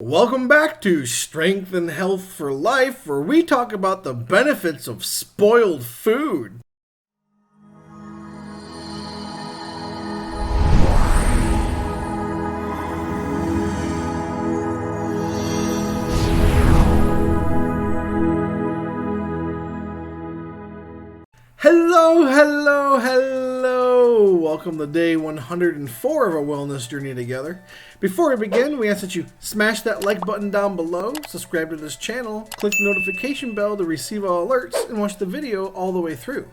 Welcome back to Strength and Health for Life, where we talk about the benefits of spoiled food. Hello! Welcome to day 104 of our wellness journey together. Before we begin, we ask that you smash that like button down below, subscribe to this channel, click the notification bell to receive all alerts, and watch the video all the way through.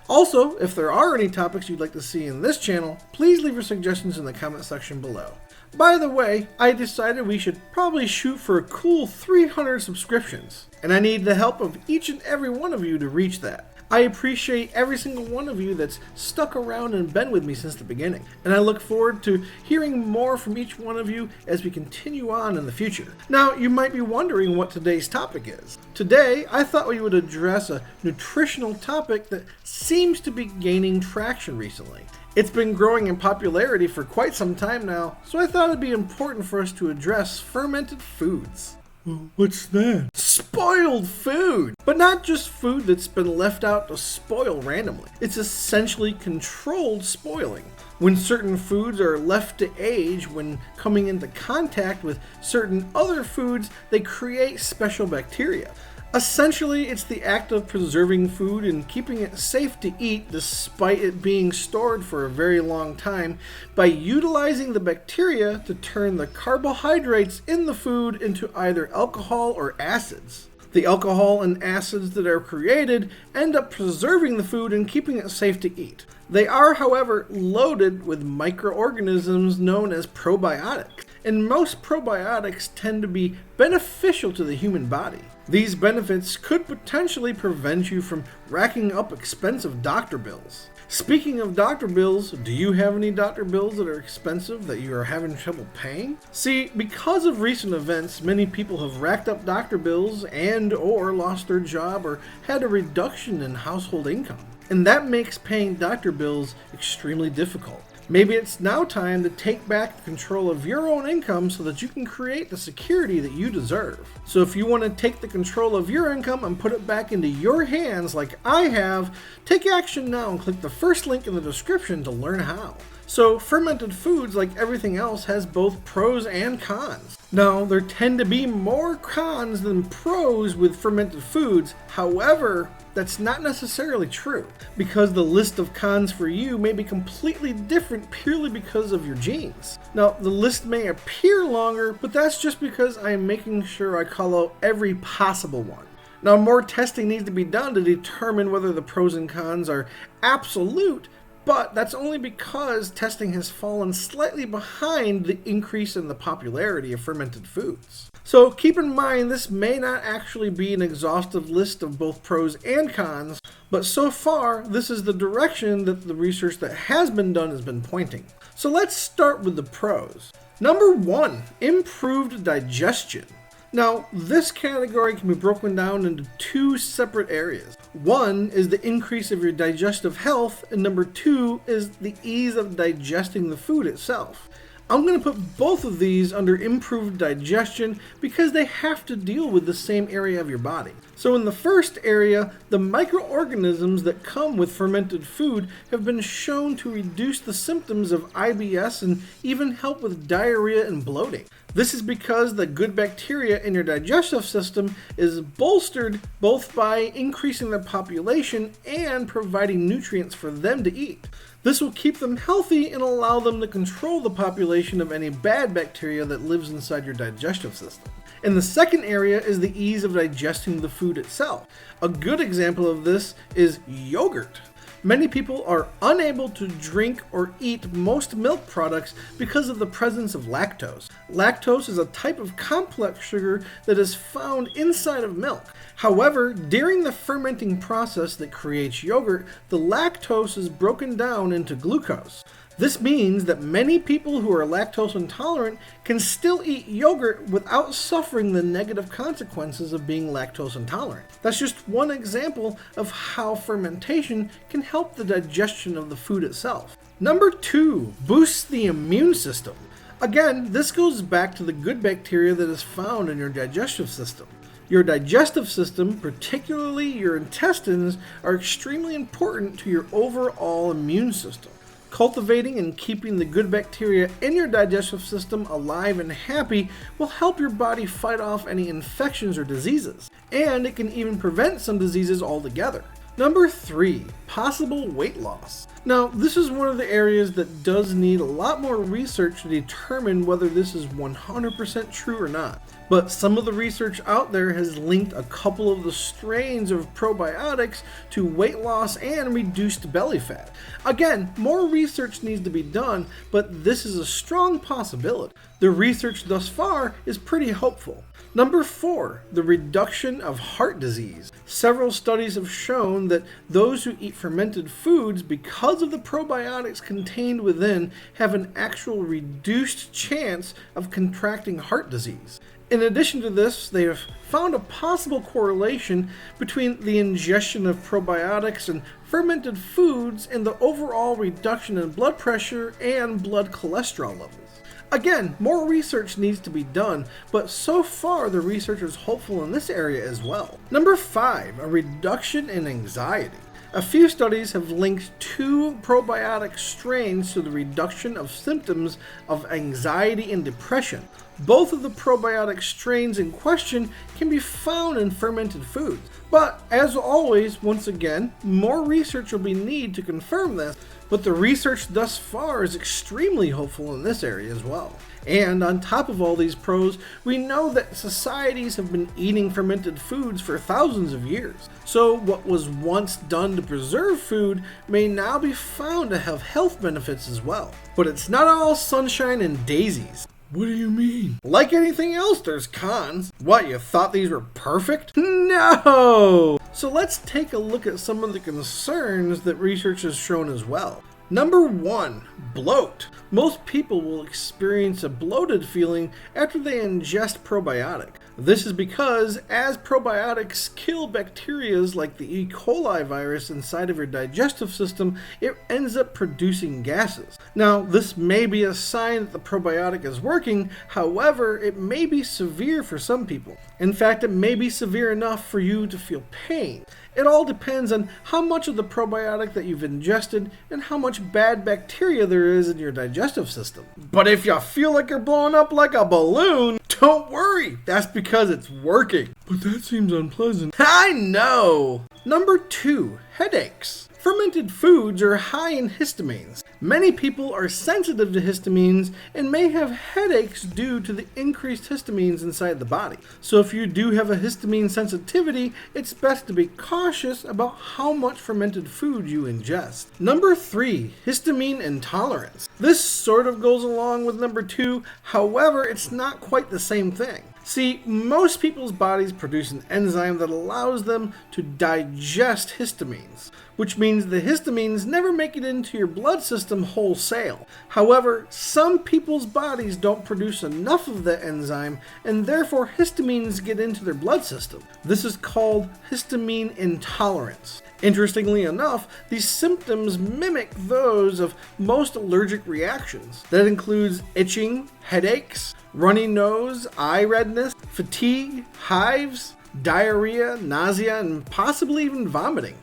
Also, if there are any topics you'd like to see in this channel, please leave your suggestions in the comment section below. By the way, I decided we should probably shoot for a cool 300 subscriptions, and I need the help of each and every one of you to reach that. I appreciate every single one of you that's stuck around and been with me since the beginning, and I look forward to hearing more from each one of you as we continue on in the future. Now, you might be wondering what today's topic is. Today, I thought we would address a nutritional topic that seems to be gaining traction recently. It's been growing in popularity for quite some time now, so I thought it'd be important for us to address fermented foods. What's that? Spoiled food! But not just food that's been left out to spoil randomly. It's essentially controlled spoiling. When certain foods are left to age when coming into contact with certain other foods, they create special bacteria. Essentially, it's the act of preserving food and keeping it safe to eat despite it being stored for a very long time by utilizing the bacteria to turn the carbohydrates in the food into either alcohol or acids. The alcohol and acids that are created end up preserving the food and keeping it safe to eat. They are, however, loaded with microorganisms known as probiotics, and most probiotics tend to be beneficial to the human body. These benefits could potentially prevent you from racking up expensive doctor bills. Speaking of doctor bills, do you have any doctor bills that are expensive that you are having trouble paying? See, because of recent events, many people have racked up doctor bills and or lost their job or had a reduction in household income. And that makes paying doctor bills extremely difficult. Maybe it's now time to take back control of your own income so that you can create the security that you deserve. So if you want to take the control of your income and put it back into your hands like I have, take action now and click the first link in the description to learn how. So fermented foods, like everything else, has both pros and cons. Now, there tend to be more cons than pros with fermented foods. However, that's not necessarily true, because the list of cons for you may be completely different purely because of your genes. Now, the list may appear longer, but that's just because I am making sure I call out every possible one. Now, more testing needs to be done to determine whether the pros and cons are absolute, but that's only because testing has fallen slightly behind the increase in the popularity of fermented foods. So keep in mind, this may not actually be an exhaustive list of both pros and cons, but so far this is the direction that the research that has been done has been pointing. So let's start with the pros. Number 1, improved digestion. Now, this category can be broken down into two separate areas. One is the increase of your digestive health, and number 2 is the ease of digesting the food itself. I'm going to put both of these under improved digestion because they have to deal with the same area of your body. So in the first area, the microorganisms that come with fermented food have been shown to reduce the symptoms of IBS and even help with diarrhea and bloating. This is because the good bacteria in your digestive system is bolstered both by increasing their population and providing nutrients for them to eat. This will keep them healthy and allow them to control the population of any bad bacteria that lives inside your digestive system. And the second area is the ease of digesting the food itself. A good example of this is yogurt. Many people are unable to drink or eat most milk products because of the presence of lactose. Lactose is a type of complex sugar that is found inside of milk. However, during the fermenting process that creates yogurt, the lactose is broken down into glucose. This means that many people who are lactose intolerant can still eat yogurt without suffering the negative consequences of being lactose intolerant. That's just one example of how fermentation can help the digestion of the food itself. Number 2, boosts the immune system. Again, this goes back to the good bacteria that is found in your digestive system. Your digestive system, particularly your intestines, are extremely important to your overall immune system. Cultivating and keeping the good bacteria in your digestive system alive and happy will help your body fight off any infections or diseases, and it can even prevent some diseases altogether. Number 3, possible weight loss. Now, this is one of the areas that does need a lot more research to determine whether this is 100% true or not. But some of the research out there has linked a couple of the strains of probiotics to weight loss and reduced belly fat. Again, more research needs to be done, but this is a strong possibility. The research thus far is pretty hopeful. Number 4, the reduction of heart disease. Several studies have shown that those who eat fermented foods, because of the probiotics contained within, have an actual reduced chance of contracting heart disease. In addition to this, they have found a possible correlation between the ingestion of probiotics and fermented foods and the overall reduction in blood pressure and blood cholesterol levels. Again, more research needs to be done, but so far the research is hopeful in this area as well. Number 5, a reduction in anxiety. A few studies have linked 2 probiotic strains to the reduction of symptoms of anxiety and depression. Both of the probiotic strains in question can be found in fermented foods. But as always, once again, more research will be needed to confirm this, but the research thus far is extremely hopeful in this area as well. And on top of all these pros, we know that societies have been eating fermented foods for thousands of years. So what was once done to preserve food may now be found to have health benefits as well. But it's not all sunshine and daisies. What do you mean? Like anything else, there's cons. What, you thought these were perfect? No! So let's take a look at some of the concerns that research has shown as well. Number 1, bloat. Most people will experience a bloated feeling after they ingest probiotic. This is because as probiotics kill bacteria like the E. coli virus inside of your digestive system, it ends up producing gases. Now, this may be a sign that the probiotic is working, however, it may be severe for some people. In fact, it may be severe enough for you to feel pain. It all depends on how much of the probiotic that you've ingested and how much bad bacteria there is in your digestive system. But if you feel like you're blowing up like a balloon, don't worry, that's because it's working. But that seems unpleasant. I know! Number 2, headaches. Fermented foods are high in histamines. Many people are sensitive to histamines and may have headaches due to the increased histamines inside the body. So if you do have a histamine sensitivity, it's best to be cautious about how much fermented food you ingest. Number 3, histamine intolerance. This sort of goes along with number 2, however, it's not quite the same thing. See, most people's bodies produce an enzyme that allows them to digest histamines, which means the histamines never make it into your blood system wholesale. However, some people's bodies don't produce enough of the enzyme, and therefore histamines get into their blood system. This is called histamine intolerance. Interestingly enough, these symptoms mimic those of most allergic reactions. That includes itching, headaches, runny nose, eye redness, fatigue, hives, diarrhea, nausea, and possibly even vomiting.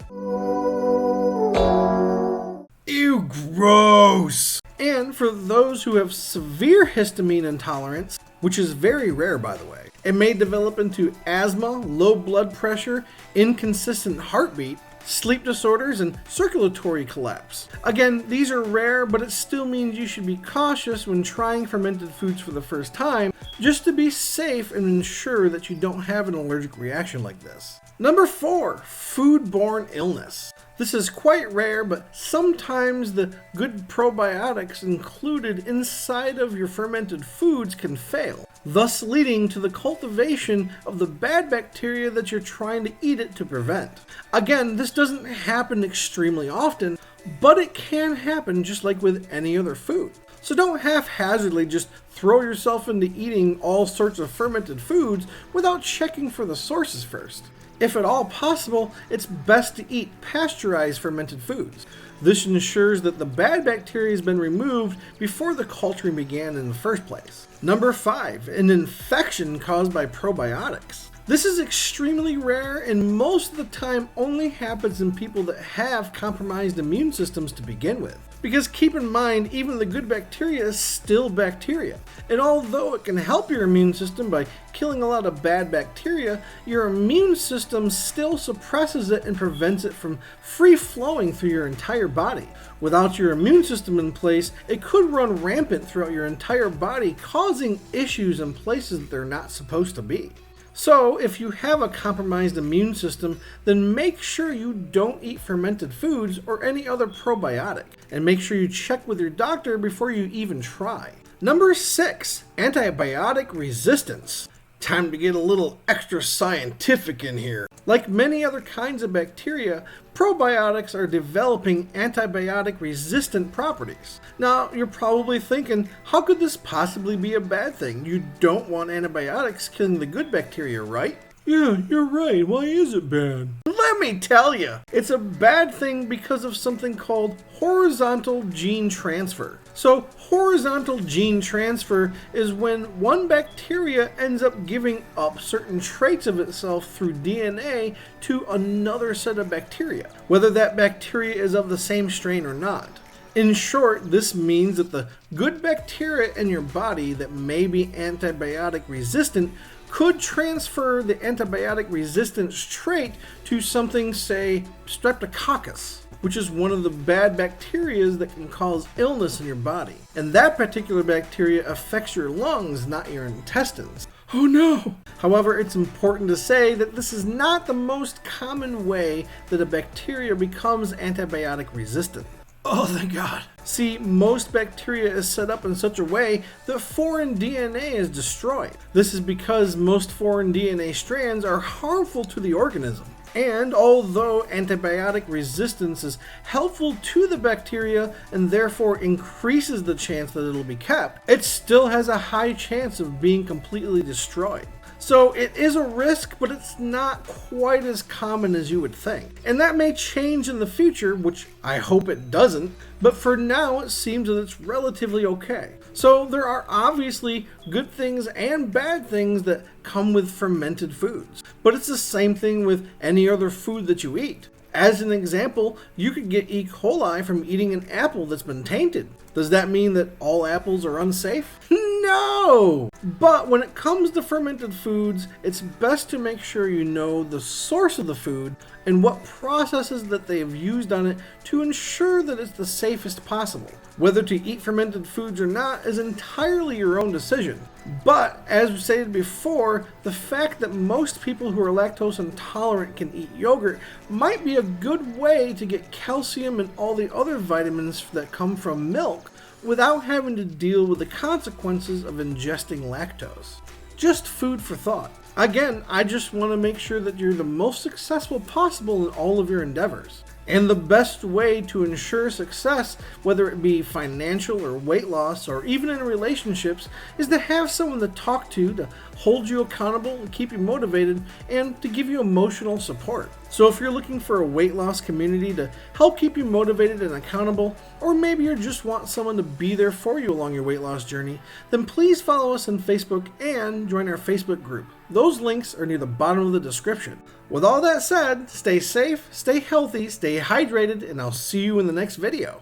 Ew, gross! And for those who have severe histamine intolerance, which is very rare by the way, it may develop into asthma, low blood pressure, inconsistent heartbeat, sleep disorders, and circulatory collapse. Again, these are rare, but it still means you should be cautious when trying fermented foods for the first time, just to be safe and ensure that you don't have an allergic reaction like this. Number 4, foodborne illness. This is quite rare, but sometimes the good probiotics included inside of your fermented foods can fail, thus leading to the cultivation of the bad bacteria that you're trying to eat it to prevent. Again, this doesn't happen extremely often, but it can happen just like with any other food. So don't haphazardly just throw yourself into eating all sorts of fermented foods without checking for the sources first. If at all possible, it's best to eat pasteurized fermented foods. This ensures that the bad bacteria has been removed before the culturing began in the first place. Number 5, an infection caused by probiotics. This is extremely rare and most of the time only happens in people that have compromised immune systems to begin with. Because keep in mind, even the good bacteria is still bacteria. And although it can help your immune system by killing a lot of bad bacteria, your immune system still suppresses it and prevents it from free flowing through your entire body. Without your immune system in place, it could run rampant throughout your entire body, causing issues in places that they're not supposed to be. So, if you have a compromised immune system, then make sure you don't eat fermented foods or any other probiotic. And make sure you check with your doctor before you even try. Number 6, antibiotic resistance. Time to get a little extra scientific in here. Like many other kinds of bacteria, probiotics are developing antibiotic resistant properties. Now, you're probably thinking, how could this possibly be a bad thing? You don't want antibiotics killing the good bacteria, right? Yeah, you're right. Why is it bad? Let me tell you. It's a bad thing because of something called horizontal gene transfer. So, horizontal gene transfer is when one bacteria ends up giving up certain traits of itself through DNA to another set of bacteria, whether that bacteria is of the same strain or not. In short, this means that the good bacteria in your body that may be antibiotic resistant could transfer the antibiotic resistance trait to something, say, streptococcus, which is one of the bad bacteria that can cause illness in your body. And that particular bacteria affects your lungs, not your intestines. Oh no! However, it's important to say that this is not the most common way that a bacteria becomes antibiotic resistant. Oh, thank God. See, most bacteria is set up in such a way that foreign DNA is destroyed. This is because most foreign DNA strands are harmful to the organism. And although antibiotic resistance is helpful to the bacteria and therefore increases the chance that it'll be kept, it still has a high chance of being completely destroyed. So it is a risk, but it's not quite as common as you would think. And that may change in the future, which I hope it doesn't, but for now it seems that it's relatively okay. So there are obviously good things and bad things that come with fermented foods, but it's the same thing with any other food that you eat. As an example, you could get E. coli from eating an apple that's been tainted. Does that mean that all apples are unsafe? No! But when it comes to fermented foods, it's best to make sure you know the source of the food and what processes that they have used on it to ensure that it's the safest possible. Whether to eat fermented foods or not is entirely your own decision. But, as stated before, the fact that most people who are lactose intolerant can eat yogurt might be a good way to get calcium and all the other vitamins that come from milk without having to deal with the consequences of ingesting lactose. Just food for thought. Again, I just want to make sure that you're the most successful possible in all of your endeavors. And the best way to ensure success, whether it be financial or weight loss or even in relationships, is to have someone to talk to hold you accountable and keep you motivated and to give you emotional support. So if you're looking for a weight loss community to help keep you motivated and accountable, or maybe you just want someone to be there for you along your weight loss journey, then please follow us on Facebook and join our Facebook group. Those links are near the bottom of the description. With all that said, stay safe, stay healthy, stay hydrated, and I'll see you in the next video.